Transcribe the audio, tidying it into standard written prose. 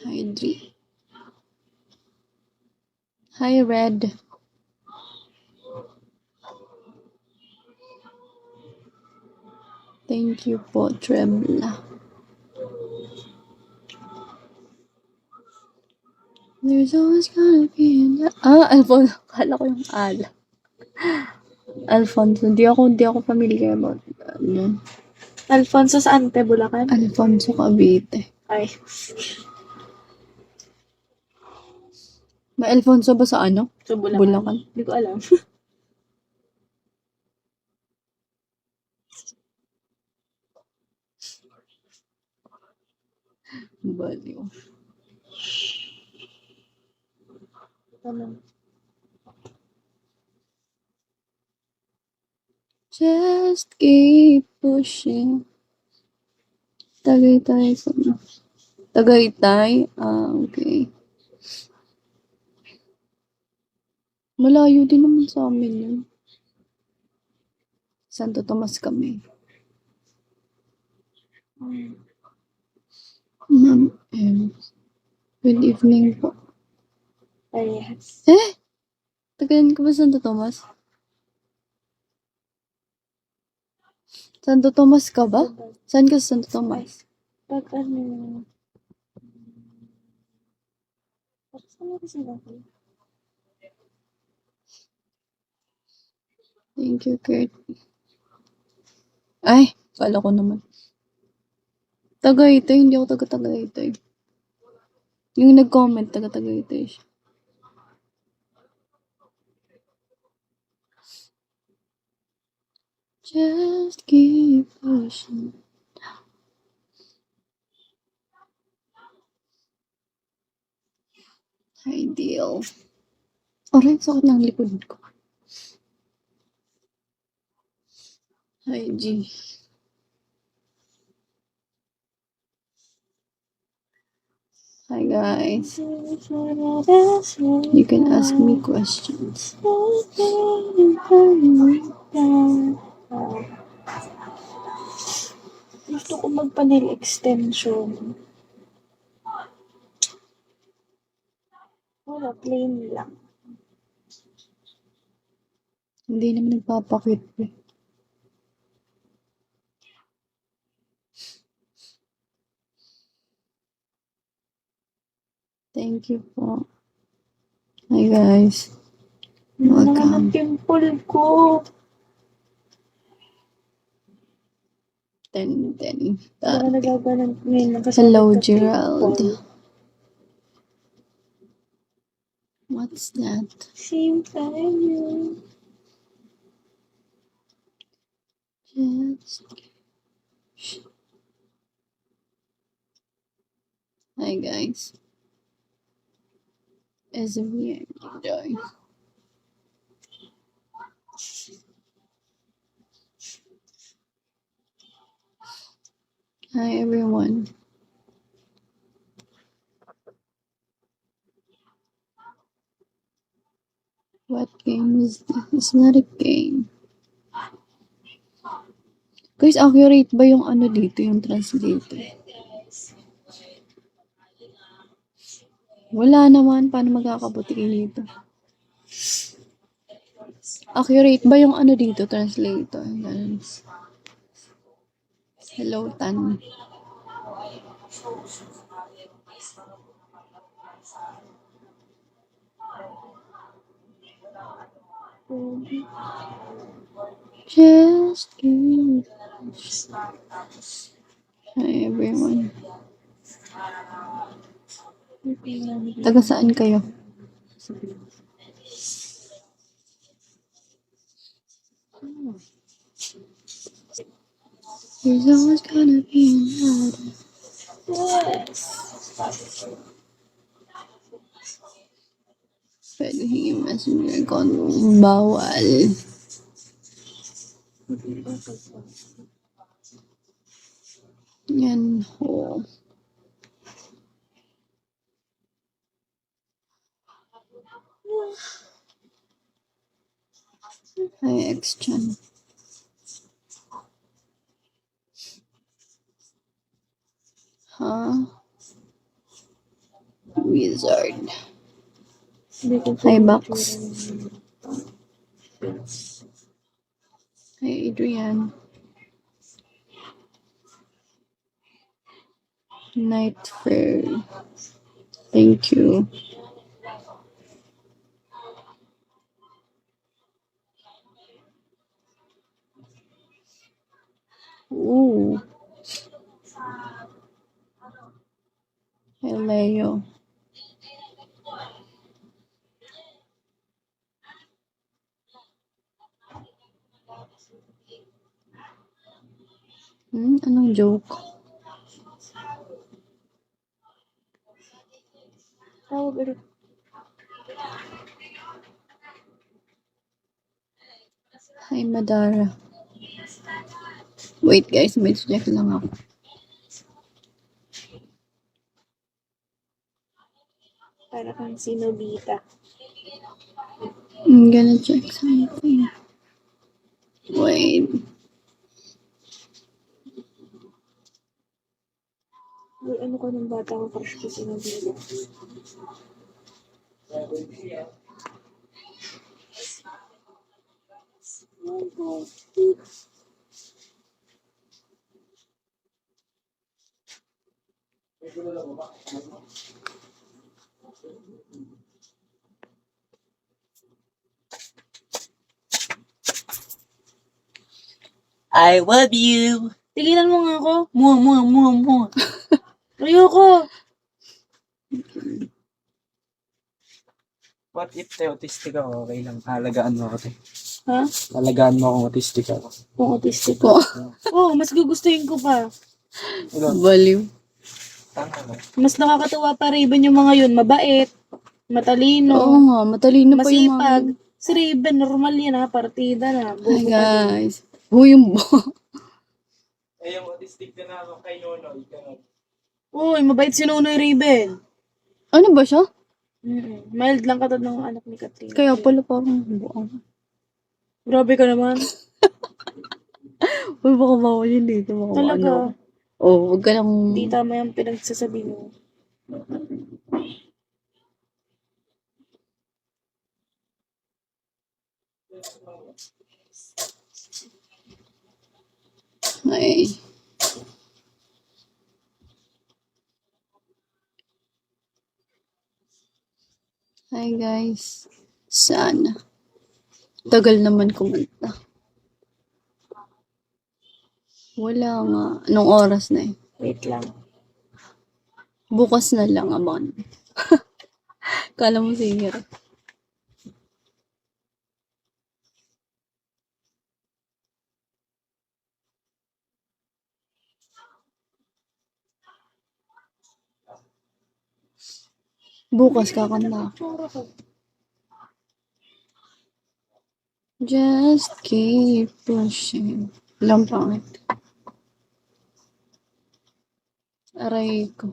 Hi, Dri. Hi, Red. Thank you po, Trebla. There's always gonna be Alfonso. Kala ko yung ala. Alfonso. Di ako familiar about yun. Alfonso sa Ante, Bulacan? Alfonso Cavite. Ay. May Alfonso ba sa ano? So, Bulacan? Hindi ko alam. Baliw. Ano? Just keep pushing. Tagaytay ko na. Tagaytay? Okay. Malayo din naman sa amin yun. Santo Tomas kami. Ma'am M. Good evening po. Ay, yes. Tagayan ko ba Santo Tomas? Santo Tomas ka ba? Saan ka sa Santo Tomas? Pag ano... Saan ako sila? Thank you, Kurt. Ay, kala ko naman. Tagaytay, hindi ako taga-Tagaytay. Yung nag-comment, taga-Tagaytay siya. Just keep pushing. Ideal. Aray, sakit ng likod ko. Hi, G. Hi, guys. You can ask me questions. Gusto ko magpa-nail extension. Wala, plain lang. Hindi naman nagpapakit eh. Thank you po. Hi, guys. Ano naman Welcome. ang pimple ko? 10. Baka nagaganan ngayon lang kasi Hello, nagka-pimple. Gerald. What's that? Same time. Hi, guys. As we enjoy. Hi, everyone. What game is this? It's not a game. Guys, accurate ba yung ano dito, yung translator? Wala naman. Paano magkakabuti dito? Accurate ba yung ano dito, translator? Ganun. Hello, Tan. Just give. Hi, everyone. Taga saan kayo? There's always gonna be another. Yes. Pwede hingin messenger ko bawal. Yan ho. Hi, X-Chan. Huh? Wizard. Hindi ko Hi, po Box. itsura niya. Hi, Adrian. Night Fair. Thank you. Ooh. Hi, Leo. Anong joke? Tawag ulit. Hi, Madara. Wait, guys. May check lang ako. Para kang sinobita. I'm gonna check something. Wait. Uy, ano ko nung bata ko, crush ko sinobita. I love you. Tigilan mo nga ako. Mua. Ayoko. What if te autistic ako? Okay lang. Halagaan mo ako. Ha? Halagaan mo akong autistic ako. Kung autistic ko. Oh, Mas gugustuhin ko pa. baliw. Tama ba? Mas nakakatuwa pa Raven yung mga yun. Mabait. Matalino. Oo nga, matalino pa yung Masipag. mga... Si Raven, normal yan ha. Partida na. Hi, Bobo pa din. guys. Yung Eh, yung autistic na ako kay Nono. Ikaw. Uy, mabait si Nonoy Raven. Ano ba siya? Mild lang katad ng anak ni Katrina. Kaya pala parang buang. Grabe ka naman. Uy, baka bawal yun dito. Baka Talaga. ano. Oh, huwag ka lang... Hindi tama yung pinagsasabi mo. Ay. Hi, guys. Sana. Tagal naman kumanta. Wala nga. Anong oras na eh? Wait lang. Bukas na lang, Amon. Kala mo singer. Bukas kakanta ako. Just keep pushing. Walang pangit. Aray ko.